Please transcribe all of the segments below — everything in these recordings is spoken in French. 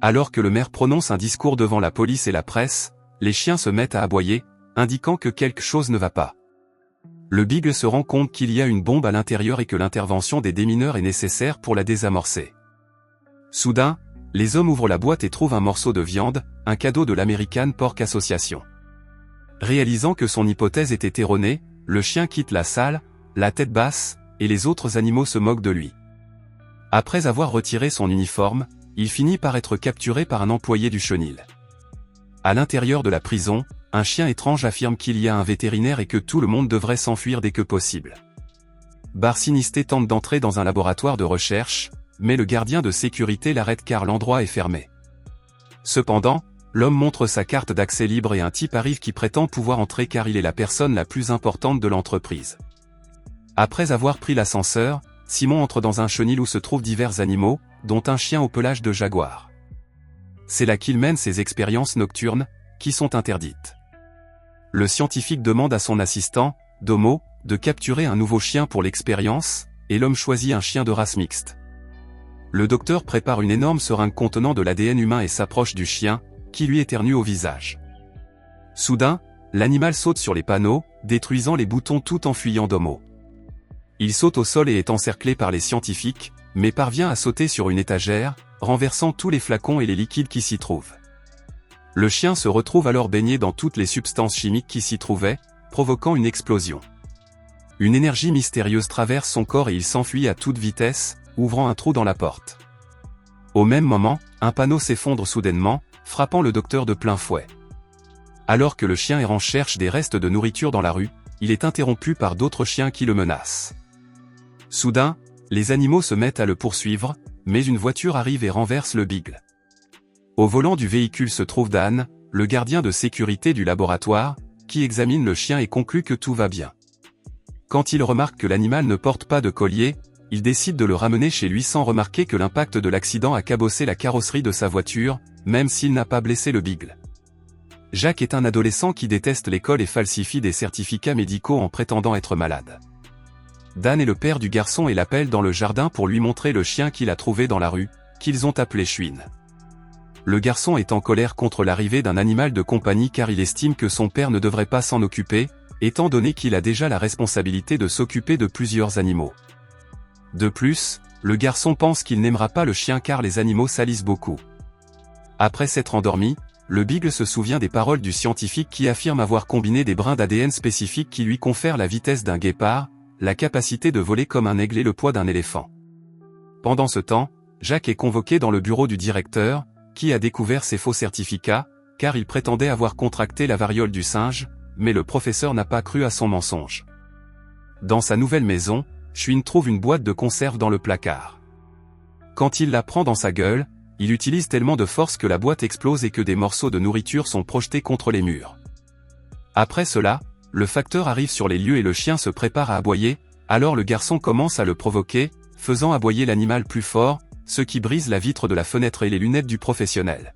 Alors que le maire prononce un discours devant la police et la presse, les chiens se mettent à aboyer, indiquant que quelque chose ne va pas. Le Beagle se rend compte qu'il y a une bombe à l'intérieur et que l'intervention des démineurs est nécessaire pour la désamorcer. Soudain, les hommes ouvrent la boîte et trouvent un morceau de viande, un cadeau de l'American Pork Association. Réalisant que son hypothèse était erronée, le chien quitte la salle, la tête basse, et les autres animaux se moquent de lui. Après avoir retiré son uniforme, il finit par être capturé par un employé du chenil. À l'intérieur de la prison, un chien étrange affirme qu'il y a un vétérinaire et que tout le monde devrait s'enfuir dès que possible. Bar Sinisté tente d'entrer dans un laboratoire de recherche, mais le gardien de sécurité l'arrête car l'endroit est fermé. Cependant, l'homme montre sa carte d'accès libre et un type arrive qui prétend pouvoir entrer car il est la personne la plus importante de l'entreprise. Après avoir pris l'ascenseur, Simon entre dans un chenil où se trouvent divers animaux, dont un chien au pelage de jaguar. C'est là qu'il mène ses expériences nocturnes, qui sont interdites. Le scientifique demande à son assistant, Domo, de capturer un nouveau chien pour l'expérience, et l'homme choisit un chien de race mixte. Le docteur prépare une énorme seringue contenant de l'ADN humain et s'approche du chien, qui lui éternue au visage. Soudain, l'animal saute sur les panneaux, détruisant les boutons tout en fuyant Domo. Il saute au sol et est encerclé par les scientifiques, mais parvient à sauter sur une étagère, renversant tous les flacons et les liquides qui s'y trouvent. Le chien se retrouve alors baigné dans toutes les substances chimiques qui s'y trouvaient, provoquant une explosion. Une énergie mystérieuse traverse son corps et il s'enfuit à toute vitesse, ouvrant un trou dans la porte. Au même moment, un panneau s'effondre soudainement, frappant le docteur de plein fouet. Alors que le chien errant cherche des restes de nourriture dans la rue, il est interrompu par d'autres chiens qui le menacent. Soudain, les animaux se mettent à le poursuivre, mais une voiture arrive et renverse le Beagle. Au volant du véhicule se trouve Dan, le gardien de sécurité du laboratoire, qui examine le chien et conclut que tout va bien. Quand il remarque que l'animal ne porte pas de collier, il décide de le ramener chez lui sans remarquer que l'impact de l'accident a cabossé la carrosserie de sa voiture, même s'il n'a pas blessé le Beagle. Jacques est un adolescent qui déteste l'école et falsifie des certificats médicaux en prétendant être malade. Dan est le père du garçon et l'appelle dans le jardin pour lui montrer le chien qu'il a trouvé dans la rue, qu'ils ont appelé Chouine. Le garçon est en colère contre l'arrivée d'un animal de compagnie car il estime que son père ne devrait pas s'en occuper, étant donné qu'il a déjà la responsabilité de s'occuper de plusieurs animaux. De plus, le garçon pense qu'il n'aimera pas le chien car les animaux salissent beaucoup. Après s'être endormi, le Beagle se souvient des paroles du scientifique qui affirme avoir combiné des brins d'ADN spécifiques qui lui confèrent la vitesse d'un guépard, la capacité de voler comme un aigle et le poids d'un éléphant. Pendant ce temps, Jacques est convoqué dans le bureau du directeur, qui a découvert ces faux certificats, car il prétendait avoir contracté la variole du singe, mais le professeur n'a pas cru à son mensonge. Dans sa nouvelle maison, Chouine trouve une boîte de conserve dans le placard. Quand il la prend dans sa gueule, il utilise tellement de force que la boîte explose et que des morceaux de nourriture sont projetés contre les murs. Après cela, le facteur arrive sur les lieux et le chien se prépare à aboyer, alors le garçon commence à le provoquer, faisant aboyer l'animal plus fort, ce qui brise la vitre de la fenêtre et les lunettes du professionnel.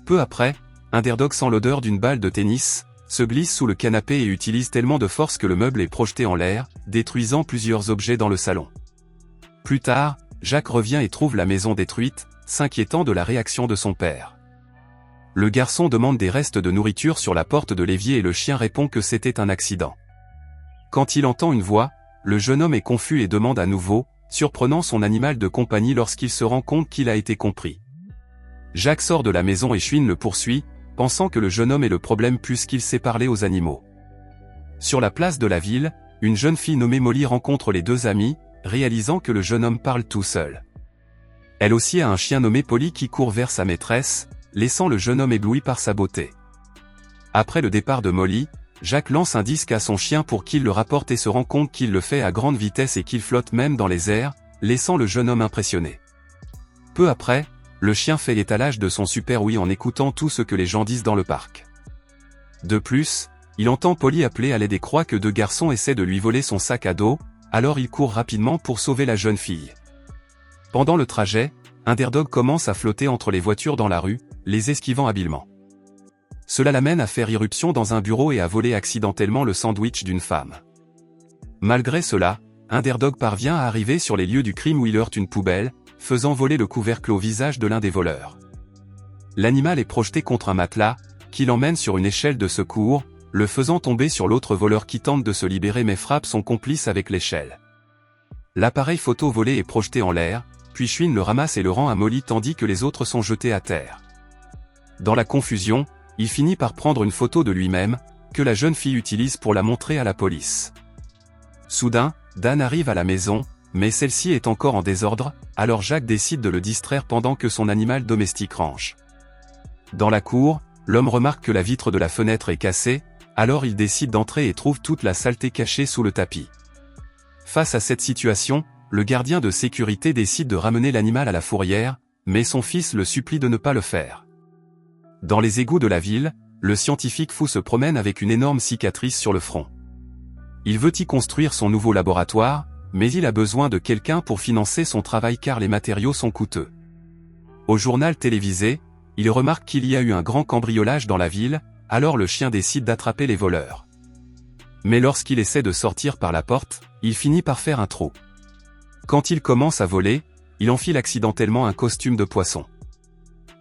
Peu après, Underdog sent l'odeur d'une balle de tennis, se glisse sous le canapé et utilise tellement de force que le meuble est projeté en l'air, détruisant plusieurs objets dans le salon. Plus tard, Jacques revient et trouve la maison détruite, s'inquiétant de la réaction de son père. Le garçon demande des restes de nourriture sur la porte de l'évier et le chien répond que c'était un accident. Quand il entend une voix, le jeune homme est confus et demande à nouveau, surprenant son animal de compagnie lorsqu'il se rend compte qu'il a été compris. Jacques sort de la maison et Chouine le poursuit, pensant que le jeune homme est le problème puisqu'il sait parler aux animaux. Sur la place de la ville, une jeune fille nommée Molly rencontre les deux amis, réalisant que le jeune homme parle tout seul. Elle aussi a un chien nommé Polly qui court vers sa maîtresse, laissant le jeune homme ébloui par sa beauté. Après le départ de Molly, Jacques lance un disque à son chien pour qu'il le rapporte et se rend compte qu'il le fait à grande vitesse et qu'il flotte même dans les airs, laissant le jeune homme impressionné. Peu après, le chien fait l'étalage de son super oui en écoutant tout ce que les gens disent dans le parc. De plus, il entend Polly appeler à l'aide et croit que deux garçons essaient de lui voler son sac à dos, alors il court rapidement pour sauver la jeune fille. Pendant le trajet, Underdog commence à flotter entre les voitures dans la rue, les esquivant habilement. Cela l'amène à faire irruption dans un bureau et à voler accidentellement le sandwich d'une femme. Malgré cela, Underdog parvient à arriver sur les lieux du crime où il heurte une poubelle, faisant voler le couvercle au visage de l'un des voleurs. l'animal est projeté contre un matelas, qui l'emmène sur une échelle de secours, le faisant tomber sur l'autre voleur qui tente de se libérer mais frappe son complice avec l'échelle. L'appareil photo volé est projeté en l'air, puis Schwinn le ramasse et le rend à Molly tandis que les autres sont jetés à terre. Dans la confusion, il finit par prendre une photo de lui-même, que la jeune fille utilise pour la montrer à la police. Soudain, Dan arrive à la maison, mais celle-ci est encore en désordre, alors Jack décide de le distraire pendant que son animal domestique range. Dans la cour, l'homme remarque que la vitre de la fenêtre est cassée, alors il décide d'entrer et trouve toute la saleté cachée sous le tapis. Face à cette situation, le gardien de sécurité décide de ramener l'animal à la fourrière, mais son fils le supplie de ne pas le faire. Dans les égouts de la ville, le scientifique fou se promène avec une énorme cicatrice sur le front. Il veut y construire son nouveau laboratoire, mais il a besoin de quelqu'un pour financer son travail car les matériaux sont coûteux. Au journal télévisé, il remarque qu'il y a eu un grand cambriolage dans la ville, alors le chien décide d'attraper les voleurs. Mais lorsqu'il essaie de sortir par la porte, il finit par faire un trou. Quand il commence à voler, il enfile accidentellement un costume de poisson.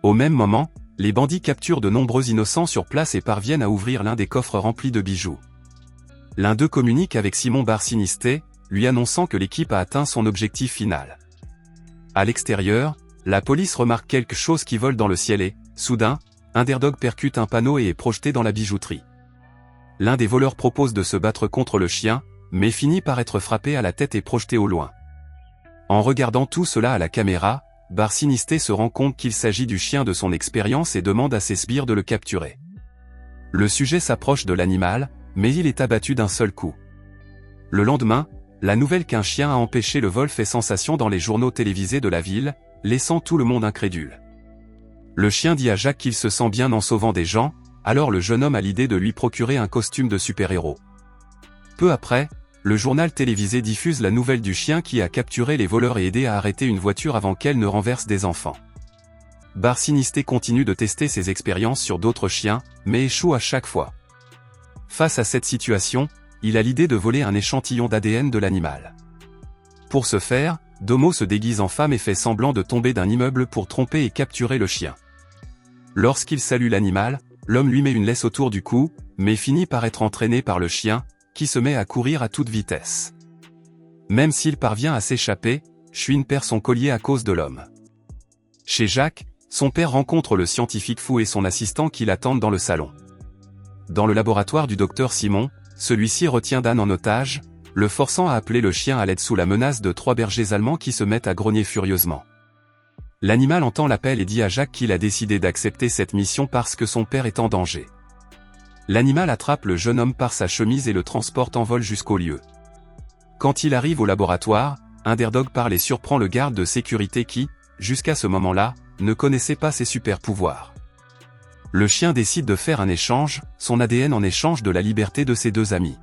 Au même moment, les bandits capturent de nombreux innocents sur place et parviennent à ouvrir l'un des coffres remplis de bijoux. L'un d'eux communique avec Simon Bar-Sinisté, lui annonçant que l'équipe a atteint son objectif final. À l'extérieur, la police remarque quelque chose qui vole dans le ciel et, soudain, Underdog percute un panneau et est projeté dans la bijouterie. L'un des voleurs propose de se battre contre le chien, mais finit par être frappé à la tête et projeté au loin. En regardant tout cela à la caméra, Bar-Sinisté se rend compte qu'il s'agit du chien de son expérience et demande à ses sbires de le capturer. Le sujet s'approche de l'animal, mais il est abattu d'un seul coup. Le lendemain, la nouvelle qu'un chien a empêché le vol fait sensation dans les journaux télévisés de la ville, laissant tout le monde incrédule. Le chien dit à Jack qu'il se sent bien en sauvant des gens, alors le jeune homme a l'idée de lui procurer un costume de super-héros. Peu après, le journal télévisé diffuse la nouvelle du chien qui a capturé les voleurs et aidé à arrêter une voiture avant qu'elle ne renverse des enfants. Bar-Sinisté continue de tester ses expériences sur d'autres chiens, mais échoue à chaque fois. Face à cette situation, il a l'idée de voler un échantillon d'ADN de l'animal. Pour ce faire, Domo se déguise en femme et fait semblant de tomber d'un immeuble pour tromper et capturer le chien. Lorsqu'il salue l'animal, l'homme lui met une laisse autour du cou, mais finit par être entraîné par le chien, qui se met à courir à toute vitesse. Même s'il parvient à s'échapper, Schwinn perd son collier à cause de l'homme. Chez Jack, son père rencontre le scientifique fou et son assistant qui l'attendent dans le salon. Dans le laboratoire du docteur Simon, celui-ci retient Dan en otage, le forçant à appeler le chien à l'aide sous la menace de 3 bergers allemands qui se mettent à grogner furieusement. L'animal entend l'appel et dit à Jack qu'il a décidé d'accepter cette mission parce que son père est en danger. L'animal attrape le jeune homme par sa chemise et le transporte en vol jusqu'au lieu. Quand il arrive au laboratoire, Underdog parle et surprend le garde de sécurité qui, jusqu'à ce moment-là, ne connaissait pas ses super-pouvoirs. Le chien décide de faire un échange, son ADN en échange de la liberté de ses 2 amis.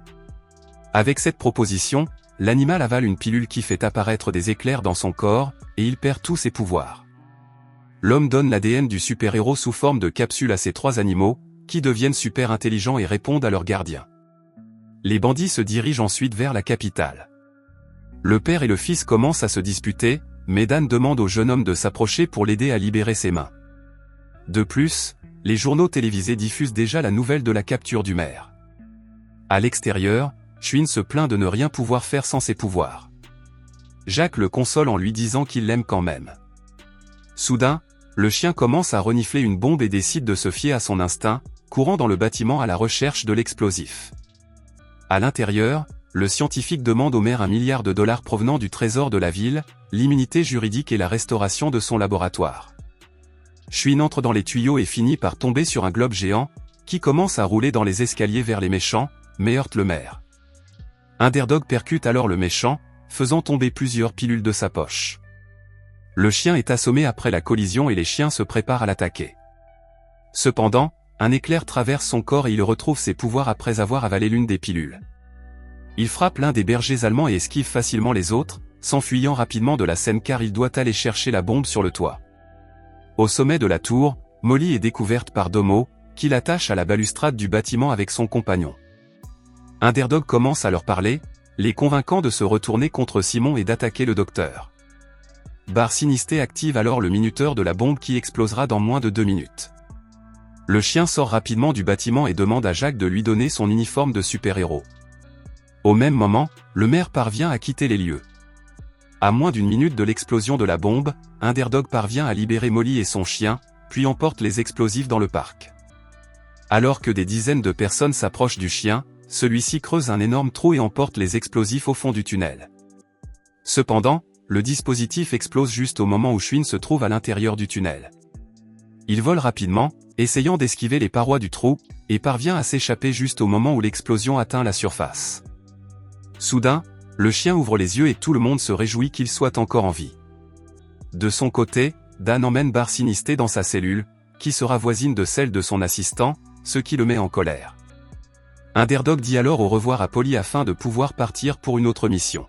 Avec cette proposition, l'animal avale une pilule qui fait apparaître des éclairs dans son corps, et il perd tous ses pouvoirs. L'homme donne l'ADN du super-héros sous forme de capsule à ces 3 animaux, qui deviennent super intelligents et répondent à leurs gardiens. Les bandits se dirigent ensuite vers la capitale. Le père et le fils commencent à se disputer, mais Dan demande au jeune homme de s'approcher pour l'aider à libérer ses mains. De plus, les journaux télévisés diffusent déjà la nouvelle de la capture du maire. À l'extérieur, Schwinn se plaint de ne rien pouvoir faire sans ses pouvoirs. Jack le console en lui disant qu'il l'aime quand même. Soudain, le chien commence à renifler une bombe et décide de se fier à son instinct, courant dans le bâtiment à la recherche de l'explosif. À l'intérieur, le scientifique demande au maire $1 milliard provenant du trésor de la ville, l'immunité juridique et la restauration de son laboratoire. Schwinn entre dans les tuyaux et finit par tomber sur un globe géant, qui commence à rouler dans les escaliers vers les méchants, mais heurte le maire. Underdog percute alors le méchant, faisant tomber plusieurs pilules de sa poche. Le chien est assommé après la collision et les chiens se préparent à l'attaquer. Cependant, un éclair traverse son corps et il retrouve ses pouvoirs après avoir avalé l'une des pilules. Il frappe l'un des bergers allemands et esquive facilement les autres, s'enfuyant rapidement de la scène car il doit aller chercher la bombe sur le toit. Au sommet de la tour, Molly est découverte par Domo, qui l'attache à la balustrade du bâtiment avec son compagnon. Underdog commence à leur parler, les convainquant de se retourner contre Simon et d'attaquer le docteur. Bar Sinisté active alors le minuteur de la bombe qui explosera dans moins de 2 minutes. Le chien sort rapidement du bâtiment et demande à Jacques de lui donner son uniforme de super-héros. Au même moment, le maire parvient à quitter les lieux. À moins d'une minute de l'explosion de la bombe, Underdog parvient à libérer Molly et son chien, puis emporte les explosifs dans le parc. Alors que des dizaines de personnes s'approchent du chien, celui-ci creuse un énorme trou et emporte les explosifs au fond du tunnel. Cependant, le dispositif explose juste au moment où Schwinn se trouve à l'intérieur du tunnel. Il vole rapidement, essayant d'esquiver les parois du trou, et parvient à s'échapper juste au moment où l'explosion atteint la surface. Soudain, le chien ouvre les yeux et tout le monde se réjouit qu'il soit encore en vie. De son côté, Dan emmène Bar Sinisté dans sa cellule, qui sera voisine de celle de son assistant, ce qui le met en colère. Underdog dit alors au revoir à Polly afin de pouvoir partir pour une autre mission.